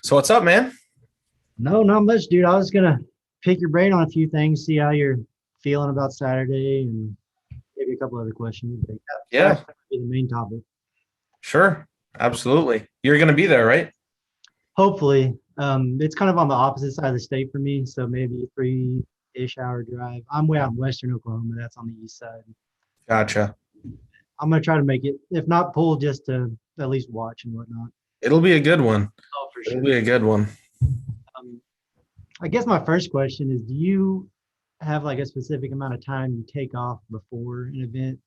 So what's up, man? No, not much, dude. I was gonna pick your brain on a few things, see how you're feeling about Saturday, and maybe a couple other questions. But yeah, Yeah, Saturday's gonna be the main topic. sure. Absolutely. You're going to be there, right? Hopefully, it's kind of on the opposite side of the state for me, so maybe a 3-ish hour drive. I'm way out in western Oklahoma. That's on the east side. Gotcha. I'm gonna try to make it, if not pull, just to at least watch and whatnot. It'll be a good one. Oh, for It'll sure. be a good one. Um, I guess my first question is, do you have like a specific amount of time you take off before an event?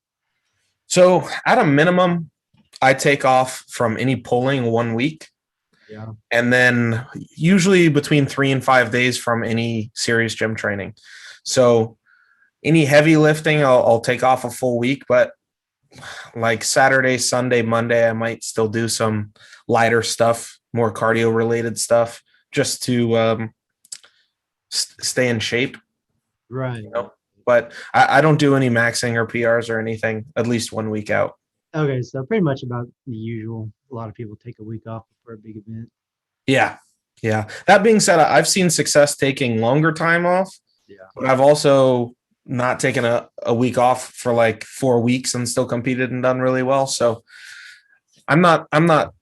So at a minimum, I take off from any pulling 1 week, Yeah. and then usually between 3 and 5 days from any serious gym training. So any heavy lifting, I'll take off a full week, but like Saturday, Sunday, Monday, I might still do some lighter stuff, more cardio related stuff, just to stay in shape. Right. You know? But I don't do any maxing or PRs or anything, at least 1 week out. Okay, so pretty much about the usual. A lot of people take a week off for a big event. Yeah. Yeah. That being said, I've seen success taking longer time off, Yeah. but I've also not taken a week off for like 4 weeks and still competed and done really well. So I'm not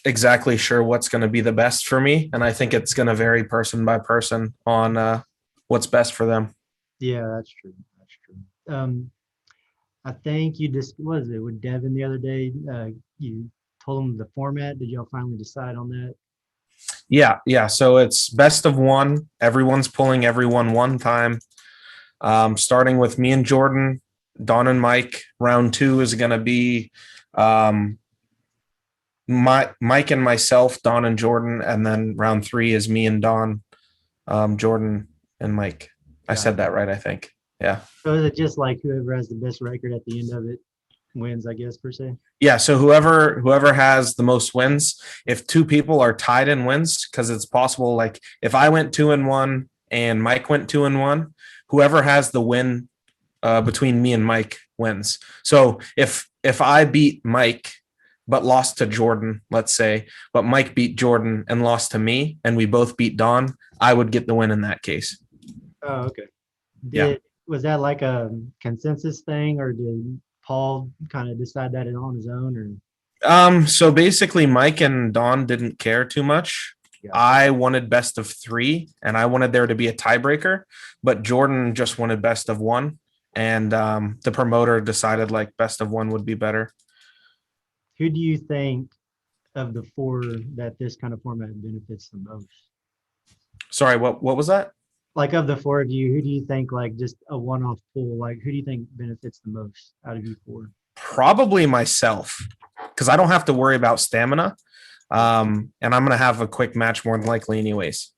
exactly sure what's going to be the best for me. And I think it's going to vary person by person on what's best for them. Yeah, that's true. That's true. I think you just, what is it, with Devin the other day? You told him the format. Did y'all finally decide on that? Yeah. Yeah. So it's best of one. Everyone's pulling everyone one time. Starting with me and Jordan, Don and Mike. Round two is going to be um, Mike and myself, Don and Jordan, and then round three is me and Don, Jordan and Mike. I Got said it. that right, I think. Yeah. So is it just like whoever has the best record at the end of it wins, I guess, per se? Yeah. So whoever has the most wins, if two people are tied in wins, because it's possible, like if I went 2-1 and Mike went 2-1, whoever has the win between me and Mike wins. So if I beat Mike but lost to Jordan, let's say, but Mike beat Jordan and lost to me, and we both beat Don, I would get the win in that case. Oh, okay. Yeah. Was that like a consensus thing, or did Paul kind of decide that on his own, or So basically Mike and Don didn't care too much. gotcha. I wanted best of three and I wanted there to be a tiebreaker, but Jordan just wanted best of one. And the promoter decided like best of one would be better. Who do you think of the four that this kind of format benefits the most? Sorry, what was that? Like of the four of you, who do you think like just a one-off pool, like who do you think benefits the most out of you four? Probably myself, because I don't have to worry about stamina. And I'm gonna have a quick match more than likely, anyways.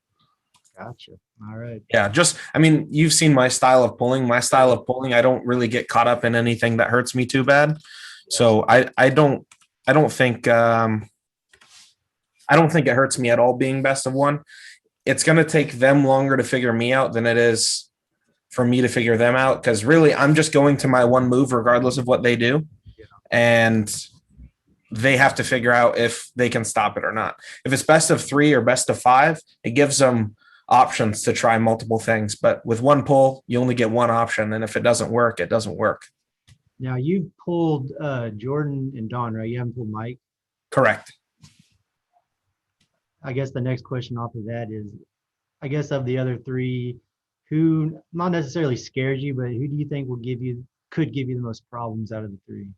Gotcha. All right. Yeah, just I mean, you've seen my style of pulling. My style of pulling, I don't really get caught up in anything that hurts me too bad. Yeah. So I don't think I don't think it hurts me at all being best of one. It's gonna take them longer to figure me out than it is for me to figure them out, because really I'm just going to my one move regardless of what they do. Yeah. And they have to figure out if they can stop it or not. If it's best of three or best of five, it gives them options to try multiple things. But with one pull, you only get one option. And if it doesn't work, it doesn't work. Now you pulled Jordan and Don, right? You haven't pulled Mike. Correct. I guess the next question off of that is, I guess of the other three, who not necessarily scares you, but who do you think will could give you the most problems out of the three?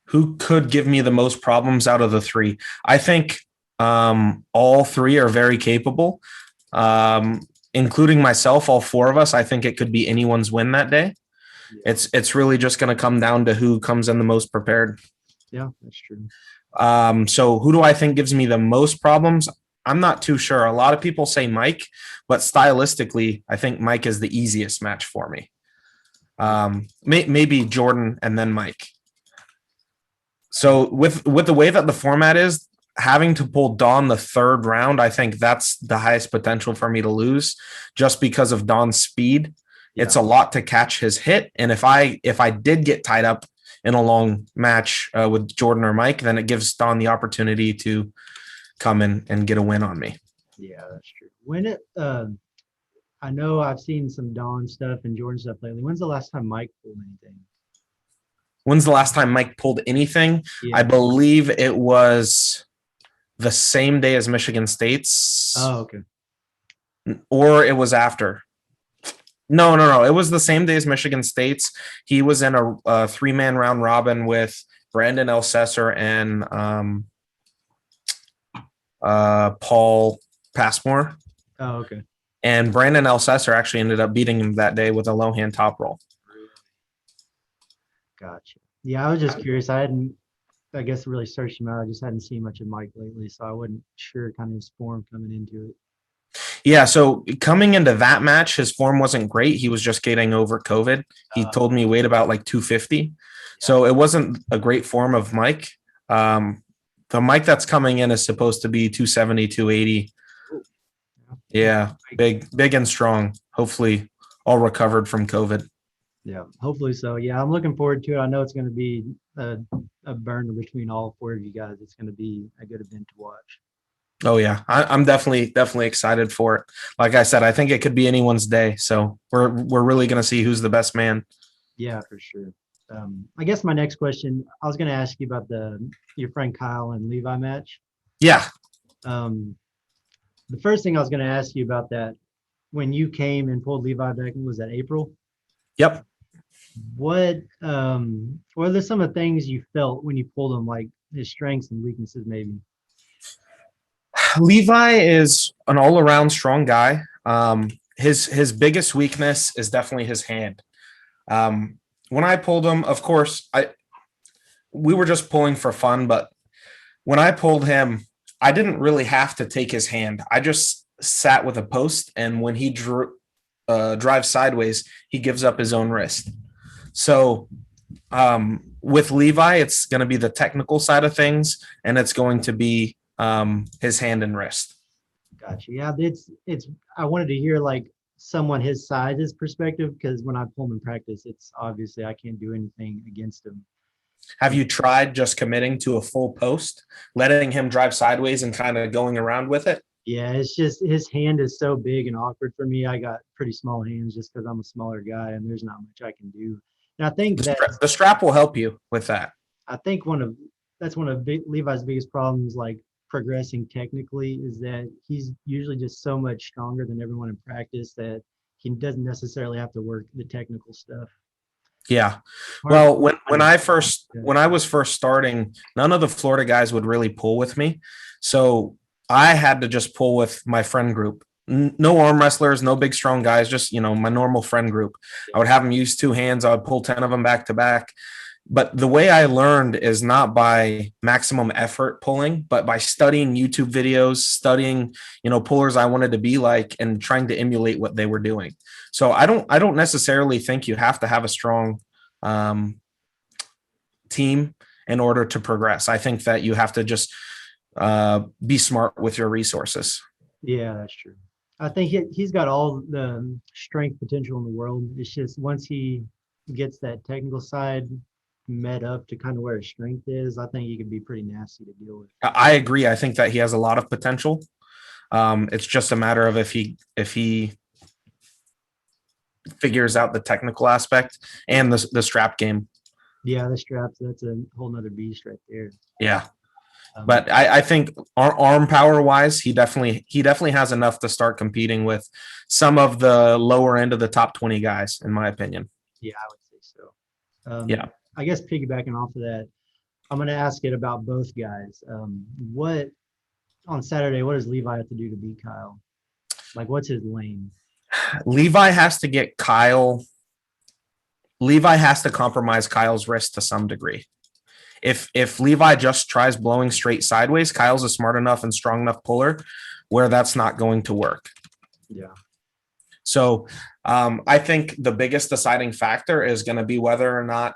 Who could give me the most problems out of the three? I think all three are very capable, including myself, all four of us. I think it could be anyone's win that day. Yeah. It's really just going to come down to who comes in the most prepared. Yeah, that's true. So who do I think gives me the most problems? I'm not too sure. A lot of people say Mike, but stylistically, I think Mike is the easiest match for me. Maybe Jordan and then Mike. So with the way that the format is, having to pull Don the third round, I think that's the highest potential for me to lose, just because of Don's speed. Yeah. It's a lot to catch his hit, and if I did get tied up in a long match with Jordan or Mike, then it gives Don the opportunity to come in and get a win on me. Yeah, that's true. I know I've seen some Dawn stuff and Jordan stuff lately. When's the last time Mike pulled anything? When's the last time Mike pulled anything? Yeah. I believe it was the same day as Michigan State's. Oh, okay. Or it was after. No. It was the same day as Michigan State's. He was in a three-man round robin with Brandon Elsesser and Paul Passmore. Oh, okay. And Brandon Elsesser actually ended up beating him that day with a low hand top roll. Gotcha. Yeah, I was just curious. I guess, really searched him out. I just hadn't seen much of Mike lately, so I wasn't sure kind of his form coming into it. Yeah, so coming into that match, his form wasn't great. He was just getting over COVID. He told me he weighed about like 250. Yeah. So it wasn't a great form of Mike. The Mike that's coming in is supposed to be 270, 280. Yeah, big and strong. Hopefully all recovered from COVID. Yeah, hopefully so. Yeah, I'm looking forward to it. I know it's going to be a burner between all four of you guys. It's going to be a good event to watch. Oh yeah, I'm definitely excited for it. Like I said, I think it could be anyone's day. So we're really going to see who's the best man. Yeah, for sure. I guess my next question, I was going to ask you about your friend Kyle and Levi match. Yeah. The first thing I was going to ask you about that, when you came and pulled Levi back, was that April? Yep. What are there some of the things you felt when you pulled him, like his strengths and weaknesses, maybe? Levi is an all-around strong guy. His biggest weakness is definitely his hand. When I pulled him, of course, we were just pulling for fun, but when I pulled him, I didn't really have to take his hand. I just sat with a post, and when he drives sideways, he gives up his own wrist. So with Levi, it's going to be the technical side of things, and it's going to be his hand and wrist. Gotcha. Yeah, it's. I wanted to hear like someone his size's perspective, because when I pull him in practice, it's obviously I can't do anything against him. Have you tried just committing to a full post, letting him drive sideways and kind of going around with it? Yeah, it's just his hand is so big and awkward for me. I got pretty small hands just because I'm a smaller guy, and there's not much I can do. And I think the strap will help you with that. I think that's one of Levi's biggest problems, like progressing technically, is that he's usually just so much stronger than everyone in practice that he doesn't necessarily have to work the technical stuff. Yeah. Well, when I was first starting, none of the Florida guys would really pull with me. So I had to just pull with my friend group. No arm wrestlers, no big strong guys, just, my normal friend group. I would have them use two hands. I would pull 10 of them back to back. But the way I learned is not by maximum effort pulling, but by studying YouTube videos, studying, pullers I wanted to be like, and trying to emulate what they were doing. So I don't necessarily think you have to have a strong team in order to progress. I think that you have to just be smart with your resources. Yeah, that's true. I think he's got all the strength potential in the world. It's just once he gets that technical side met up to kind of where his strength is, I think he could be pretty nasty to deal with. I agree. I think that he has a lot of potential. It's just a matter of if he figures out the technical aspect and the strap game. Yeah, the straps, that's a whole nother beast right there. Yeah. But I think arm power wise, he definitely has enough to start competing with some of the lower end of the top 20 guys, in my opinion. Yeah, I would say so. Yeah. I guess piggybacking off of that, I'm going to ask it about both guys. What on Saturday, what does Levi have to do to beat Kyle? Like, what's his lane? Levi has to get Kyle. Levi has to compromise Kyle's wrist to some degree. If Levi just tries blowing straight sideways, Kyle's a smart enough and strong enough puller where that's not going to work. Yeah. So I think the biggest deciding factor is going to be whether or not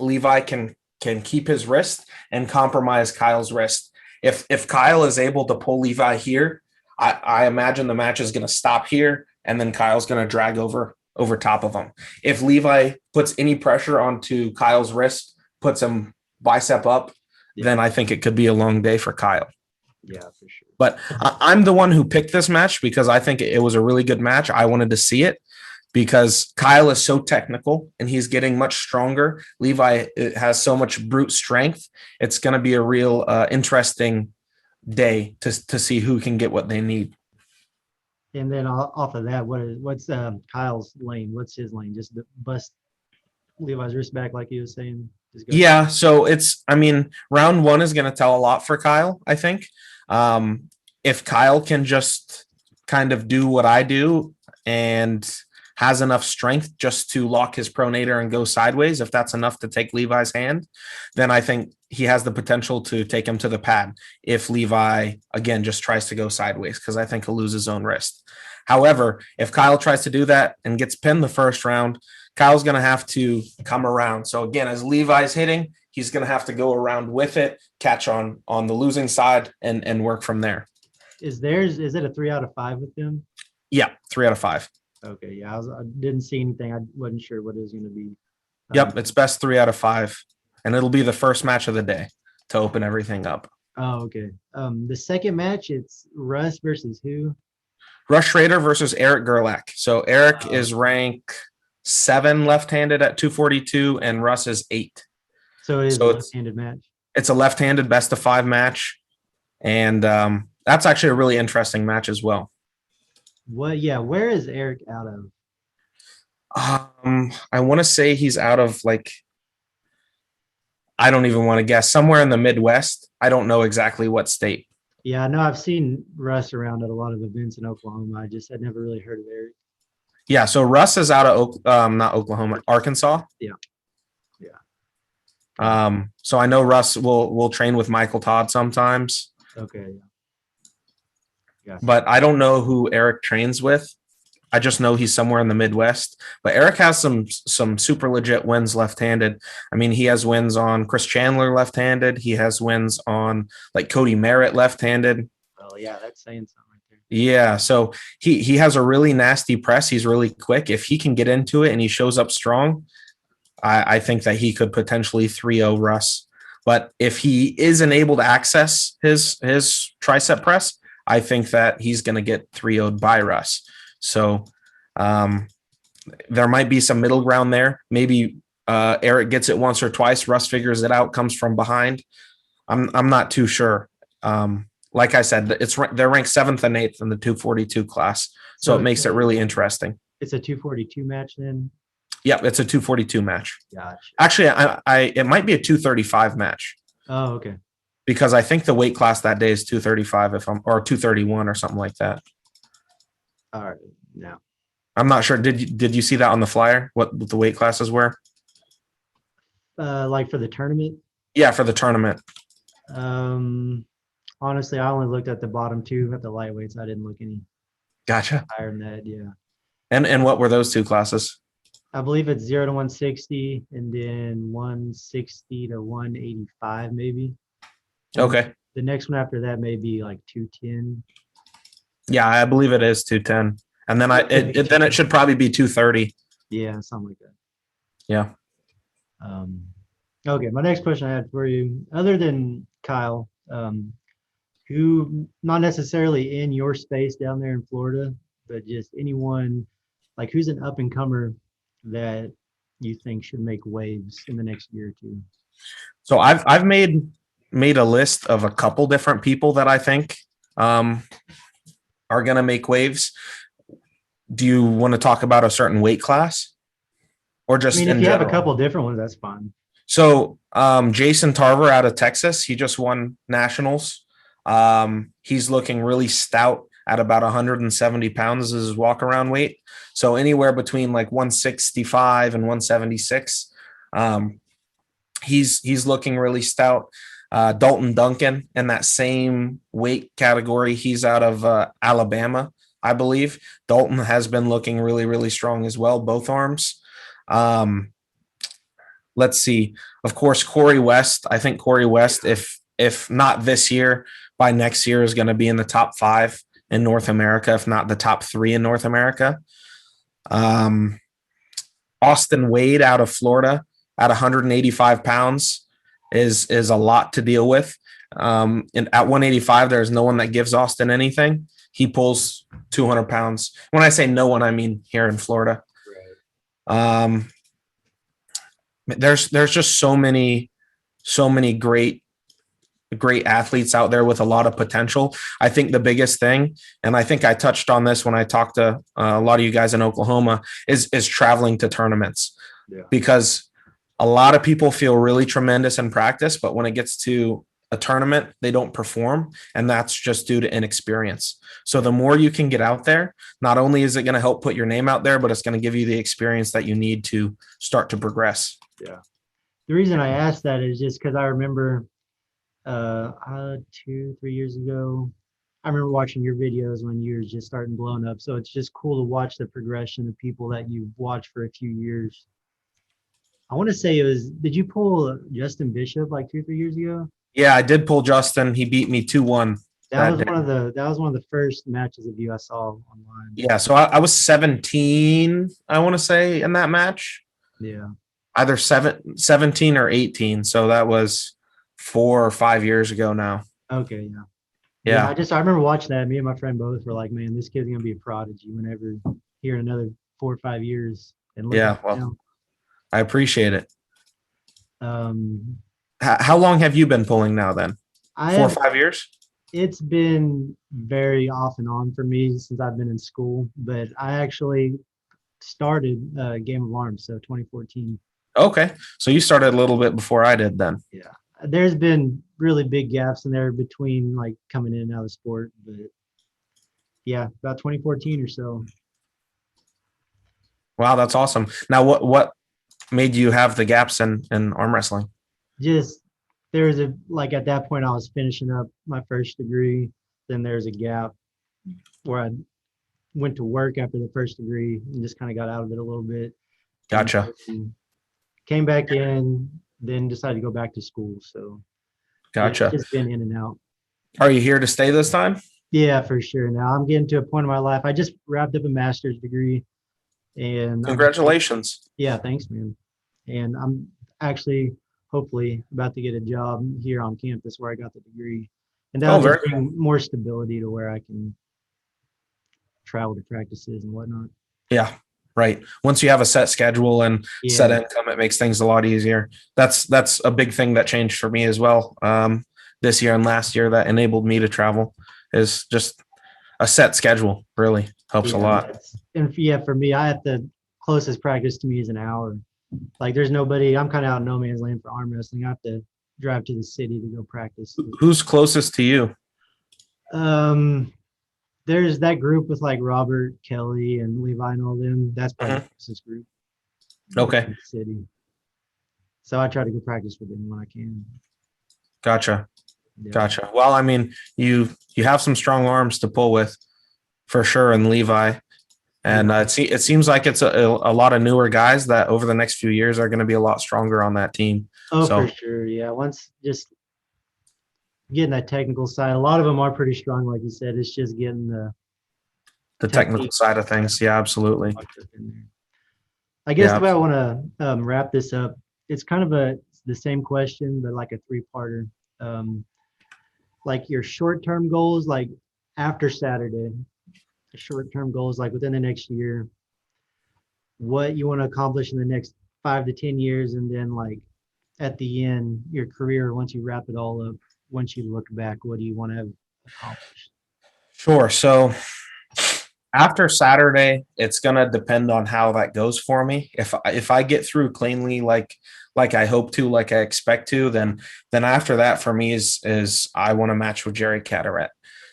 Levi can keep his wrist and compromise Kyle's wrist. If Kyle is able to pull Levi here, I imagine the match is going to stop here, and then Kyle's going to drag over top of him. If Levi puts any pressure onto Kyle's wrist, puts him bicep up, then I think it could be a long day for Kyle. Yeah, for sure. But I'm the one who picked this match because I think it was a really good match. I wanted to see it because Kyle is so technical and he's getting much stronger. Levi has so much brute strength. It's going to be a real interesting day to see who can get what they need. And then off of that, what's Kyle's lane? What's his lane? Just bust Levi's wrist back, like he was saying. Yeah, so round one is going to tell a lot for Kyle, I think. If Kyle can just kind of do what I do and has enough strength just to lock his pronator and go sideways, if that's enough to take Levi's hand, then I think he has the potential to take him to the pad if Levi, again, just tries to go sideways, because I think he'll lose his own wrist. However, if Kyle tries to do that and gets pinned the first round, Kyle's going to have to come around. So again, as Levi's hitting, he's going to have to go around with it, catch on the losing side, and work from there. Is it a 3 out of 5 with them? Yeah, 3 out of 5. Okay, yeah, I didn't see anything. I wasn't sure what it was going to be. Yep, it's best 3 out of 5, and it'll be the first match of the day to open everything up. Oh, okay. The second match, it's Russ versus who? Russ Schrader versus Eric Gerlach. So Eric is rank 7 left-handed at 242, and Russ is 8. So it is a left-handed match. It's a left-handed best of 5 match, and that's actually a really interesting match as well. What? Yeah, where is Eric out of? I want to say he's out of I don't even want to guess, somewhere in the Midwest. I don't know exactly what state. Yeah, I know I've seen Russ around at a lot of events in Oklahoma. I just had never really heard of Eric. Yeah, so Russ is out of not Oklahoma, Arkansas. Yeah. So I know Russ will train with Michael Todd sometimes. Okay. Yeah. But I don't know who Eric trains with. I just know he's somewhere in the Midwest. But Eric has some super legit wins left-handed. I mean, he has wins on Chris Chandler left-handed. He has wins on Cody Merritt left-handed. Oh yeah, that's saying something right there. Yeah, so he has a really nasty press. He's really quick. If he can get into it and he shows up strong, I think that he could potentially 3-0 Russ. But if he isn't able to access his tricep press, I think that he's going to get 3-0'd by Russ. So there might be some middle ground there. Maybe Eric gets it once or twice. Russ figures it out, comes from behind. I'm not too sure. Like I said, they're ranked 7th and 8th in the 242 class. So it makes it really interesting. It's a 242 match then? Yep, it's a 242 match. Gotcha. Actually, it might be a 235 match. Oh, okay. Because I think the weight class that day is 235 or 231 or something like that. All right. Now, I'm not sure. Did you see that on the flyer? What the weight classes were? For the tournament? Yeah, for the tournament. Honestly, I only looked at the bottom 2 at the lightweights. I didn't look any Gotcha. higher than that. Yeah. And what were those 2 classes? I believe it's 0 to 160 and then 160 to 185 maybe. Okay. The next one after that may be 210. Yeah, I believe it is 210. And then then it should probably be 230. Yeah, something like that. Yeah. Okay, my next question I had for you, other than Kyle, who not necessarily in your space down there in Florida, but just anyone who's an up and comer that you think should make waves in the next year or 2? So I've made a list of a couple different people that I think are going to make waves. Do you want to talk about a certain weight class, or just if you have a couple different ones, that's fine. So Jason Tarver out of Texas, he just won nationals. He's looking really stout at about 170 pounds is his walk around weight. So anywhere between 165 and 176. He's looking really stout. Dalton Duncan in that same weight category. He's out of Alabama, I believe. Dalton has been looking really, really strong as well, both arms. Let's see. Of course, Corey West. I think Corey West, if not this year, by next year is going to be in the top 5 in North America, if not the top 3 in North America. Austin Wade out of Florida at 185 pounds is a lot to deal with. And at 185, there's no one that gives Austin anything. He pulls 200 pounds. When I say no one, I mean here in Florida. Right. There's just so many great athletes out there with a lot of potential. I think the biggest thing, and I think I touched on this when I talked to a lot of you guys in Oklahoma, is traveling to tournaments. Yeah. Because a lot of people feel really tremendous in practice, but when it gets to a tournament, they don't perform, and that's just due to inexperience. So the more you can get out there, not only is it going to help put your name out there, but it's going to give you the experience that you need to start to progress. Yeah. The reason I asked that is just because I remember 2-3 years ago, I remember watching your videos when you were just starting blowing up. So it's just cool to watch the progression of people that you've watched for a few years. I want to say did you pull Justin Bishop like 2-3 years ago? Yeah, I did pull Justin. He beat me 2-1. That was one of the first matches of you I saw online. Yeah, so I was 17, I want to say, in that match. Yeah. Either 17 or 18. So that was 4 or 5 years ago now. Okay, yeah. I remember watching that. Me and my friend both were like, man, this kid's gonna be a prodigy whenever here in another 4 or 5 years. And yeah, well, now. I appreciate it. How long have you been pulling now then? 4 or 5 years? It's been very off and on for me since I've been in school, but I actually started Game of Arms, so 2014. Okay, so you started a little bit before I did then. Yeah, there's been really big gaps in there between like coming in and out of the sport, but yeah, about 2014 or so. Wow, that's awesome. Now, what made you have the gaps in arm wrestling? Just there's at that point I was finishing up my first degree. Then there's a gap where I went to work after the first degree and just kind of got out of it a little bit. Gotcha. Came back in, then decided to go back to school. So gotcha. It's just been in and out. Are you here to stay this time? Yeah, for sure. Now I'm getting to a point in my life. I just wrapped up a master's degree. And congratulations. Yeah, thanks, man. And I'm actually hopefully about to get a job here on campus where I got the degree. And that'll just bring more stability to where I can travel to practices and whatnot. Yeah, right. Once you have a set schedule and set income, it makes things a lot easier. That's a big thing that changed for me as well. This year and last year that enabled me to travel is just a set schedule. Really helps a lot. And for me, the closest practice to me is an hour. Like there's nobody, I'm kind of out in no man's land for arm wrestling. I have to drive to the city to go practice. Who's closest to you? There's that group with like Robert, Kelly, and Levi and all them. That's probably the closest group. Okay. In the city. So I try to go practice with them when I can. Gotcha. Yeah. Gotcha. Well, I mean, you have some strong arms to pull with for sure, and Levi. And it seems like it's a lot of newer guys that over the next few years are going to be a lot stronger on that team. Oh, for sure. Yeah. Once just getting that technical side, a lot of them are pretty strong. Like you said, it's just getting the technical side of things. Yeah, absolutely. I guess the way I want to wrap this up, it's kind of the same question, but like a 3-parter. Like your short-term goals, like after Saturday, short-term goals like within the next year, what you want to accomplish in the next 5 to 10 years, and then like at the end your career, once you wrap it all up, once you look back, what do you want to have accomplished? Sure. So after Saturday, it's gonna depend on how that goes for me. If I get through cleanly like I hope to, like I expect to, then after that for me is I want to match with Jerry Caderet.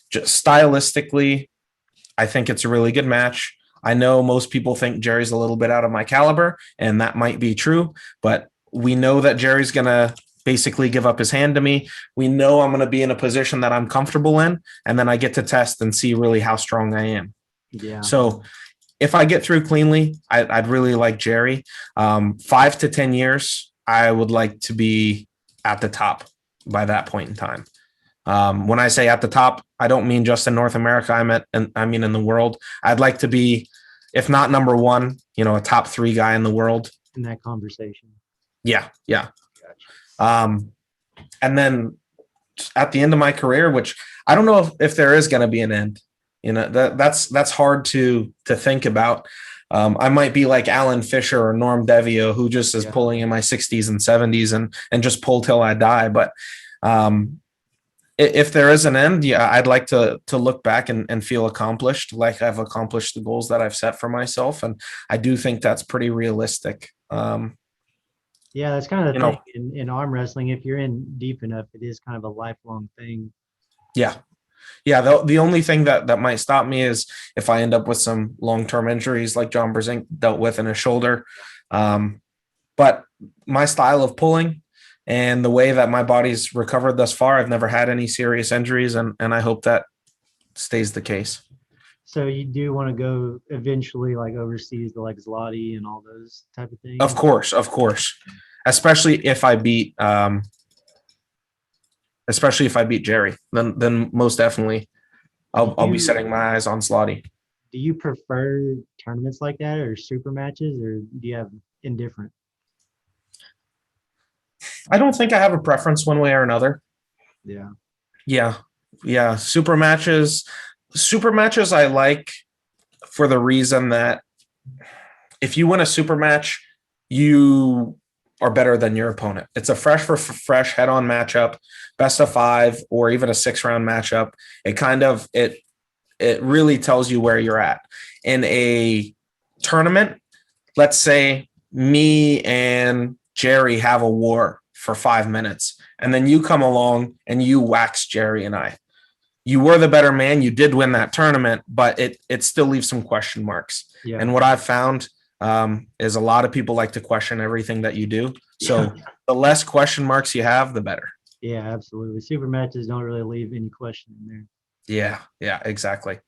Just stylistically, I think it's a really good match. I know most people think Jerry's a little bit out of my caliber, and that might be true, but we know that Jerry's going to basically give up his hand to me. We know I'm going to be in a position that I'm comfortable in, and then I get to test and see really how strong I am. Yeah. So if I get through cleanly, I'd really like Jerry. 5 to 10 years, I would like to be at the top by that point in time. When I say at the top, I don't mean just in North America. I mean in the world. I'd like to be, if not number one, a top 3 guy in the world. In that conversation. Yeah. And then at the end of my career, which I don't know if there is going to be an end. That's hard to think about. I might be like Alan Fisher or Norm Devio, who just is pulling in my 60s and 70s and just pull till I die. But if there is an end, yeah, I'd like to look back and feel accomplished, like I've accomplished the goals that I've set for myself. And I do think that's pretty realistic. Yeah, that's kind of the thing in arm wrestling. If you're in deep enough, it is kind of a lifelong thing. Yeah. Yeah. The only thing that might stop me is if I end up with some long-term injuries like John Brzenk dealt with in his shoulder. But my style of pulling and the way that my body's recovered thus far, I've never had any serious injuries, and I hope that stays the case. So you do want to go eventually like overseas to like Zloty and all those type of things? Of course. Especially if I beat Jerry, then most definitely I'll be setting my eyes on Zloty. Do you prefer tournaments like that or super matches, or do you have indifferent? I don't think I have a preference one way or another. Yeah. Super matches I like for the reason that if you win a super match, you are better than your opponent. It's a fresh head-on matchup, best of 5, or even a 6-round matchup. It really tells you where you're at. In a tournament, let's say me and Jerry have a war for 5 minutes, and then you come along and you wax Jerry and I. You were the better man. You did win that tournament, but it still leaves some question marks. Yeah. And what I've found is a lot of people like to question everything that you do. So the less question marks you have, the better. Yeah, absolutely. Super matches don't really leave any question in there. Yeah, exactly.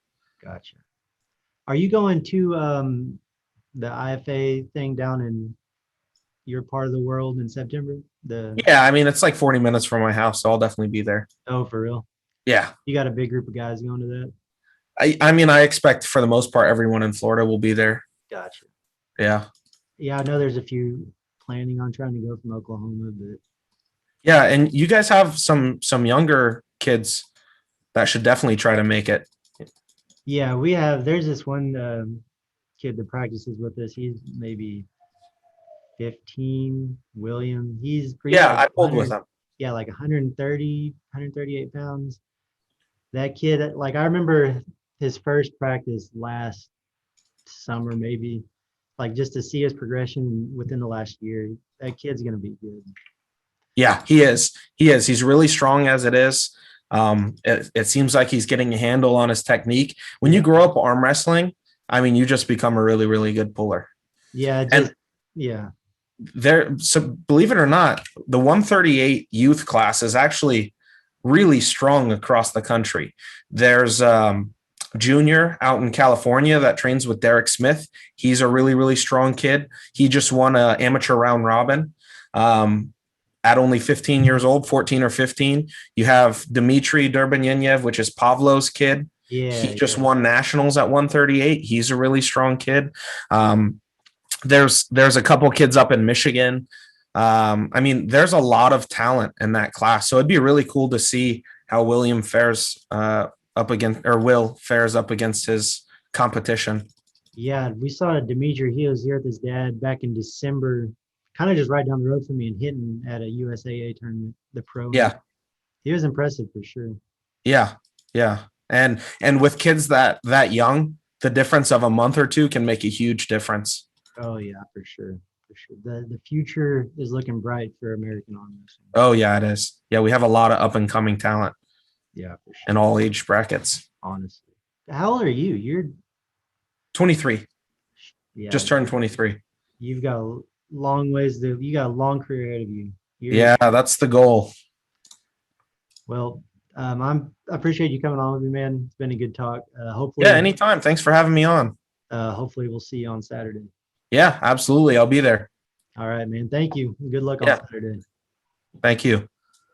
Gotcha. Are you going to the IFA thing down in your part of the world in September? Yeah, I mean, it's like 40 minutes from my house, so I'll definitely be there. Oh, for real? Yeah. You got a big group of guys going to that? I mean, I expect for the most part, everyone in Florida will be there. Gotcha. Yeah. Yeah, I know there's a few planning on trying to go from Oklahoma, but yeah, and you guys have some younger kids that should definitely try to make it. Yeah, we have. There's this one kid that practices with us. He's maybe 15. William. He's pretty. Yeah, I pulled with him. Yeah, like 130, 138 pounds. That kid, like I remember his first practice last summer, maybe, like just to see his progression within the last year. That kid's gonna be good. Yeah, he is. He's really strong as it is. It seems like he's getting a handle on his technique. When you grow up arm wrestling, I mean, you just become a really, really good puller. Yeah. So believe it or not, the 138 youth class is actually really strong across the country. There's Junior out in California that trains with Derek Smith. He's a really, really strong kid. He just won an amateur round robin. At only 15 years old, 14 or 15, you have Dmitry Durbanyev, which is Pavlo's kid. Yeah, he just won nationals at 138. He's a really strong kid. There's a couple kids up in Michigan. I mean, there's a lot of talent in that class. So it'd be really cool to see how Will fares up against his competition. Yeah, we saw Dimitri. He was here with his dad back in December, kind of just right down the road from me and hitting at a USAA tournament, the pro. Yeah. He was impressive for sure. Yeah. And with kids that young, the difference of a month or two can make a huge difference. Oh yeah, for sure. The future is looking bright for American arm wrestling. Oh yeah, it is. Yeah, we have a lot of up and coming talent. Yeah, for sure. In all age brackets. Honestly. How old are you? You're 23. Yeah. Just turned 23. You've got a long ways you got a long career ahead of you. Yeah, that's the goal. Well, I appreciate you coming on with me, man. It's been a good talk. Hopefully. Yeah, anytime. Thanks for having me on. Hopefully we'll see you on Saturday. Yeah, absolutely. I'll be there. All right, man. Thank you. Good luck on Saturday. Thank you.